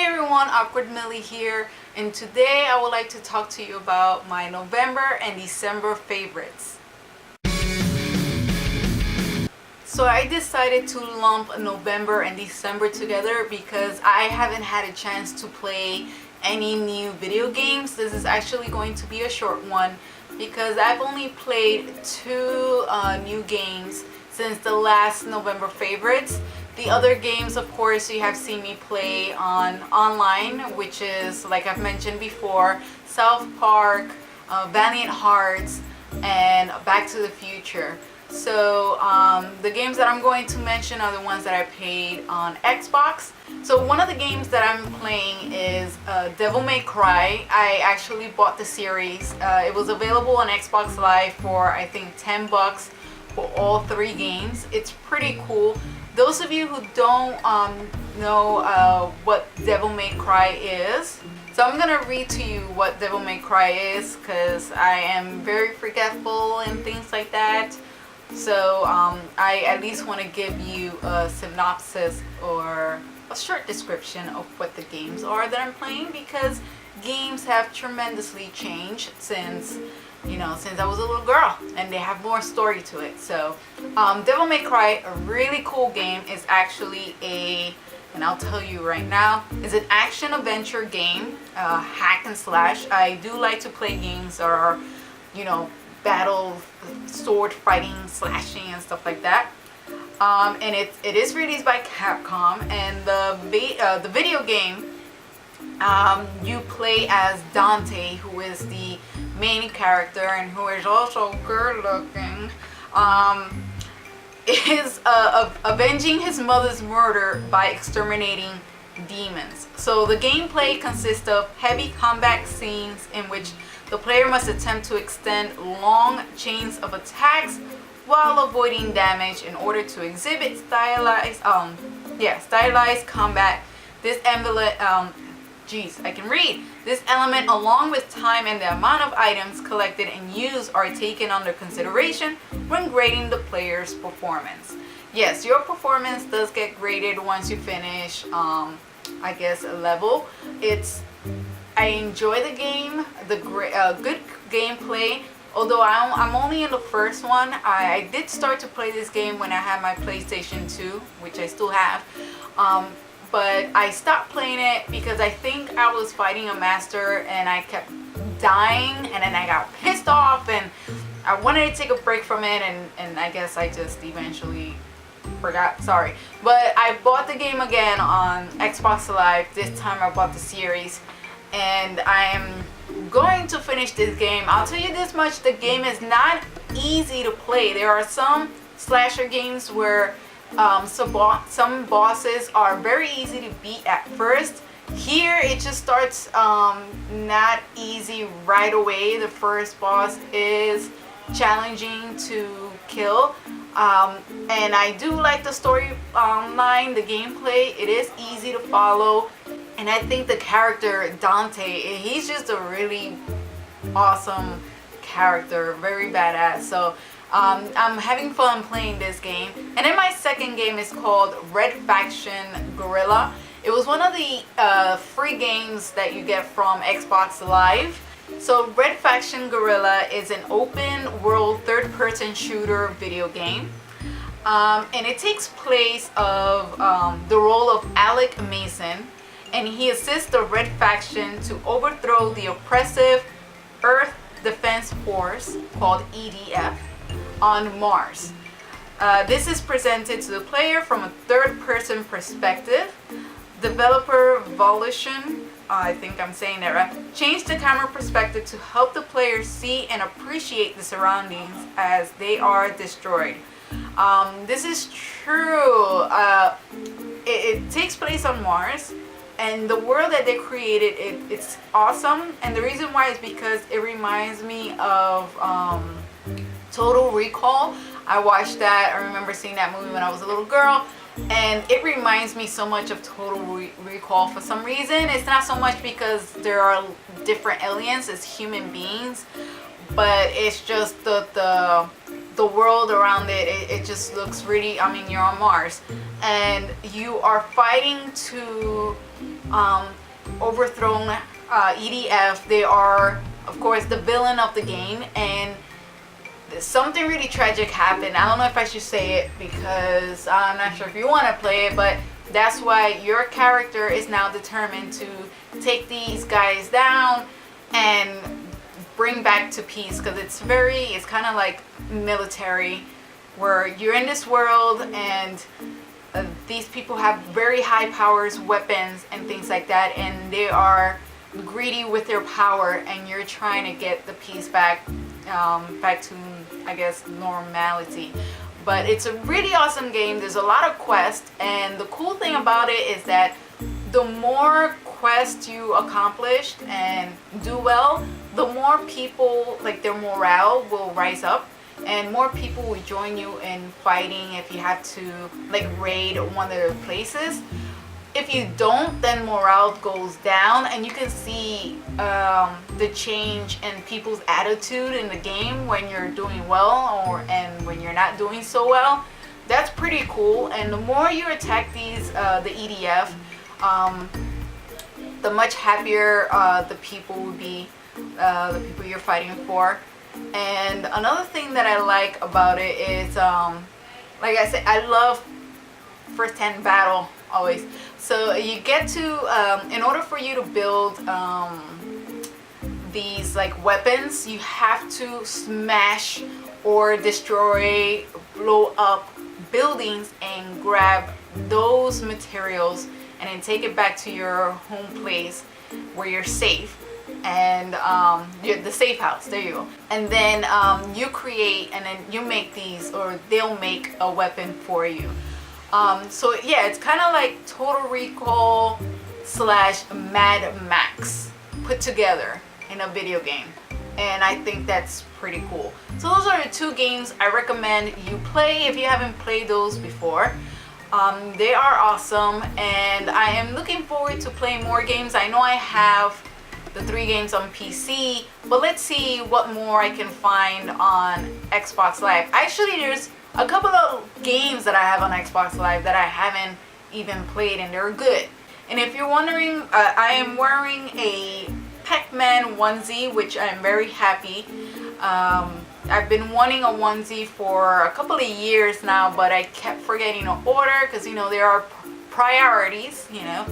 everyone, Awkward Millie here, and today I would like to talk to you about my November and December favorites. So I decided to lump November and December together because I haven't had a chance to play any new video games. This is actually going to be a short one because I've only played two new games since the last November favorites. The other games, of course, you have seen me play online, which is, like I've mentioned before, South Park, Valiant Hearts, and Back to the Future. So the games that I'm going to mention are the ones that I played on Xbox. So one of the games that I'm playing is Devil May Cry. I actually bought the series. It was available on Xbox Live for I think $10 for all three games. It's pretty cool. Those of you who don't know what Devil May Cry is, so I'm gonna read to you what Devil May Cry is because I am very forgetful and things like that. So I at least want to give you a synopsis or a short description of what the games are that I'm playing, because games have tremendously changed since I was a little girl, and they have more story to it. So Devil May Cry, a really cool game, is actually and I'll tell you right now, is an action adventure game, hack and slash. I do like to play games that are, battle, sword fighting, slashing, and stuff like that. And it is released by Capcom, and the video game, you play as Dante, who is the main character and who is also good looking, is avenging his mother's murder by exterminating demons. So the gameplay consists of heavy combat scenes in which the player must attempt to extend long chains of attacks while avoiding damage in order to exhibit stylized combat. This This element, along with time and the amount of items collected and used, are taken under consideration when grading the player's performance. Yes, your performance does get graded once you finish, I guess, a level. I enjoy the game, good gameplay. Although I'm only in the first one. I did start to play this game when I had my PlayStation 2, which I still have. But I stopped playing it because I think I was fighting a master and I kept dying, and then I got pissed off and I wanted to take a break from it, and I guess I just eventually forgot. Sorry. But I bought the game again on Xbox Live. This time I bought the series, and I am going to finish this game. I'll tell you this much, the game is not easy to play. There are some slasher games where some bosses are very easy to beat at first. Here it just starts not easy right away. The first boss is challenging to kill, and I do like the storyline, the gameplay. It is easy to follow, and I think the character Dante, he's just a really awesome character, very badass. So I'm having fun playing this game. And then my second game is called Red Faction Guerrilla. It was one of the free games that you get from Xbox Live. So Red Faction Guerrilla is an open world third-person shooter video game. And it takes place of the role of Alec Mason, and he assists the Red Faction to overthrow the oppressive Earth Defense Force, called EDF, on Mars. This is presented to the player from a third-person perspective. Developer Volition, I think I'm saying that right, changed the camera perspective to help the player see and appreciate the surroundings as they are destroyed. This is true. It takes place on Mars, and the world that they created, it's awesome. And the reason why is because it reminds me of Total Recall. I watched that. I remember seeing that movie when I was a little girl, and it reminds me so much of Total Recall for some reason. It's not so much because there are different aliens as human beings, but it's just the world around it. It just looks really, I mean, you're on Mars and you are fighting to overthrown EDF. They are, of course, the villain of the game, and something really tragic happened. I don't know if I should say it because I'm not sure if you want to play it, but that's why your character is now determined to take these guys down and bring back to peace, because it's kind of like military, where you're in this world and these people have very high powers, weapons and things like that, and they are greedy with their power, and you're trying to get the peace back to, I guess, normality. But it's a really awesome game. There's a lot of quests, and the cool thing about it is that the more quests you accomplish and do well, the more people, like, their morale will rise up, and more people will join you in fighting if you have to, like, raid one of their places. If you don't, then morale goes down, and you can see the change in people's attitude in the game when you're doing well and when you're not doing so well. That's pretty cool. And the more you attack these the EDF, the much happier the people will be, the people you're fighting for. And another thing that I like about it is, like I said, I love first-hand battle always. So you get to, in order for you to build these, like, weapons, you have to smash or destroy, blow up buildings and grab those materials and then take it back to your home place where you're safe, and the safe house, there you go. And then you create, and then you make these, or they'll make a weapon for you. So yeah, it's kind of like Total Recall / Mad Max put together in a video game, and I think that's pretty cool. So those are the two games I recommend you play if you haven't played those before. They are awesome, and I am looking forward to playing more games. I know I have the 3 games on PC, but let's see what more I can find on Xbox Live. Actually, there's a couple of games that I have on Xbox Live that I haven't even played, and they're good. And if you're wondering, I am wearing a Pac-Man onesie, which I'm very happy. I've been wanting a onesie for a couple of years now, but I kept forgetting to order because, you know, there are priorities, you know.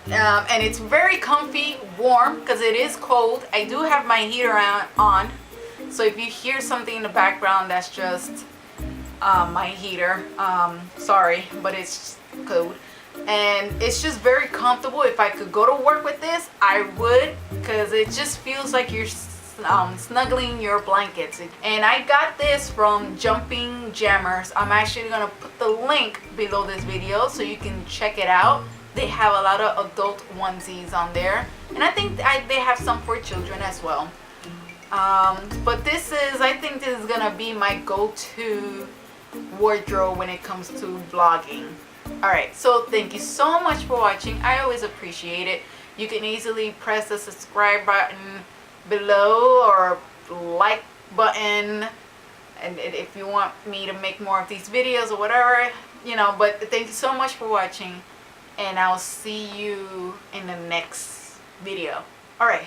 And it's very comfy, warm, because it is cold. I do have my heater on, so if you hear something in the background, that's just my heater. Sorry, but it's cold. And it's just very comfortable. If I could go to work with this, I would, because it just feels like you're snuggling your blankets. And I got this from Jumping Jammers. I'm actually gonna put the link below this video so you can check it out. They have a lot of adult onesies on there, and I think they have some for children as well. But I think this is gonna be my go-to wardrobe when it comes to vlogging. Alright, so thank you so much for watching. I always appreciate it. You can easily press the subscribe button below or like button, and if you want me to make more of these videos or whatever, you know. But thank you so much for watching, and I'll see you in the next video. Alright.